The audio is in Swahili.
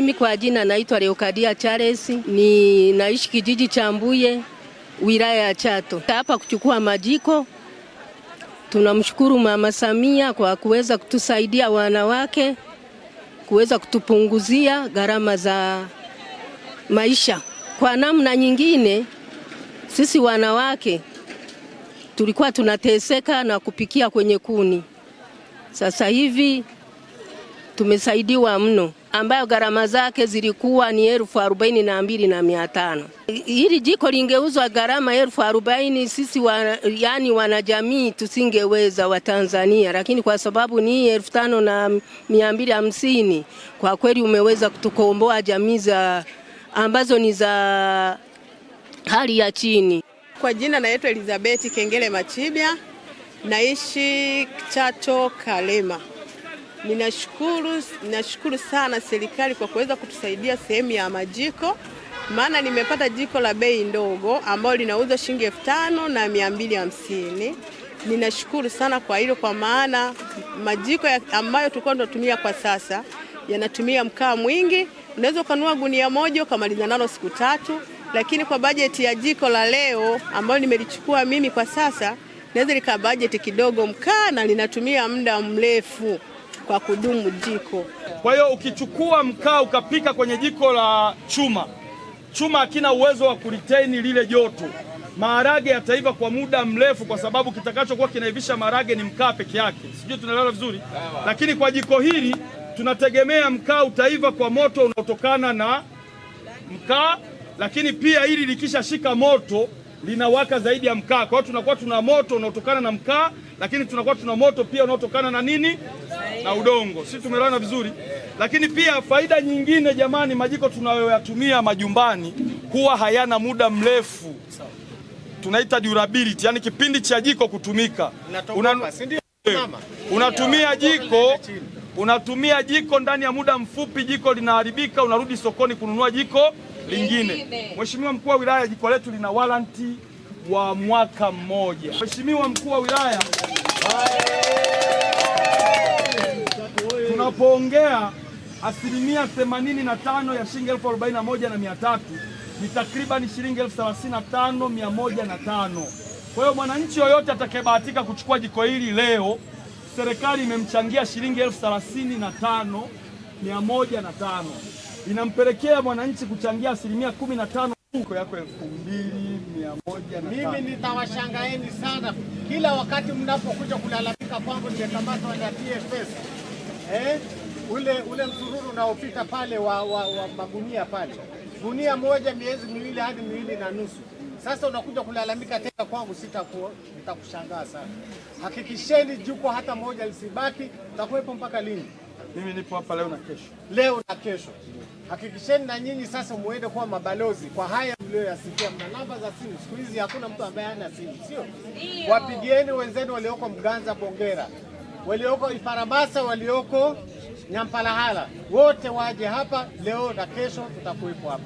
Mimi kwa jina naitwa Leokadia Charles, ni naishi kijiji cha Mbuye, wilaya ya Chato. Hapa kuchukua majiko. Tunamshukuru Mama Samia kwa kuweza kutusaidia wanawake, kuweza kutupunguzia gharama za maisha. Kwa namna nyingine, sisi wanawake tulikuwa tunateseka na kupikia kwenye kuni. Sasa hivi tumesaidiwa mno, ambayo gharama zake zilikuwa ni 42,500. Hili jiko lingeuzwa gharama 40,000, sisi wanajamii tusingeweza wa Tanzania, lakini kwa sababu ni 5,250, kwa kweli umeweza kutukomboa jamii ambazo ni za hali ya chini. Kwa jina naitwa Elizabeth Kengele Machibia, naishi Chato Kalema. Ninashukuru sana serikali kwa kuweza kutusaidia sehemu ya majiko, maana nimepata jiko la bei ndogo ambalo linauza shilingi 5,250. Ninashukuru sana kwa hilo, kwa maana majiko ambayo tulikuwa tunatumia kwa sasa yanatumia mkaa mwingi. Unaweza kununua gunia moja ukamaliza nalo siku 3, lakini kwa bajeti ya jiko la leo ambalo nimelichukua mimi kwa sasa, naweza lika bajeti kidogo mkaa na linatumia muda mrefu kwa kudumu jiko. Kwa hiyo ukichukua mkaa ukapika kwenye jiko la chuma hakina uwezo wa kuretain lile joto. Maharage yataiva kwa muda mrefu, kwa sababu kitakachokuwa kinaivisha maharage ni mkaa peke yake. Sijui tunaelewa vizuri. Lakini kwa jiko hili tunategemea mkaa utaiva kwa moto unaotokana na mkaa, lakini pia hili likishashika moto linawaka zaidi ya mkaa. Kwa hiyo tunakuwa tuna moto unaotokana na mkaa, lakini tunakuwa tuna moto pia unaotokana na nini? Na udongo. Sisi tumeelewana vizuri. Lakini pia faida nyingine jamani, majiko tunayoyatumia majumbani huwa hayana muda mrefu. Tunaita durability, yani kipindi cha jiko kutumika. Unatumia jiko ndani ya muda mfupi jiko linaharibika, unarudi sokoni kununua jiko lingine. Mheshimiwa Mkuu wa Wilaya, jiko letu lina warranty wa mwaka mmoja. Mheshimiwa Mkuu wa Wilaya, tunapoongea 85% ya shilingi 41,300 ni takriban shilingi 35,105. Kwa hiyo mwananchi yoyote atakayebahatika kuchukua jiko hili leo, serikali imemchangia shilingi 35,105. Inampelekea mwananchi kuchangia 15%. Jiko yako 2,105. Mimi nitawashangaeni sana kila wakati mnapokuja kulalamika kwangu nimekamatwa na TFS. Ule msururu unaopita pale wa magunia pale. Gunia moja miezi 2 hadi 2.5. Sasa unakuja kulalamika tena kwangu, nitakushangaa sana. Hakikisheni jiko hata moja lisibaki. Utakuwepo mpaka lini? Mimi nipo hapa leo na kesho. Hakikisheni na nyinyi sasa muende kuwa mabalozi kwa haya mlioyasikia. Mna namba za simu, siku hizi hakuna mtu ambaye hana simu, sio? Wapigieni wenzenu walioko Mganza Bongera, walioko Iparabasa, walioko Nyampalahala, wote waje hapa leo na kesho, tutakuwepo hapa.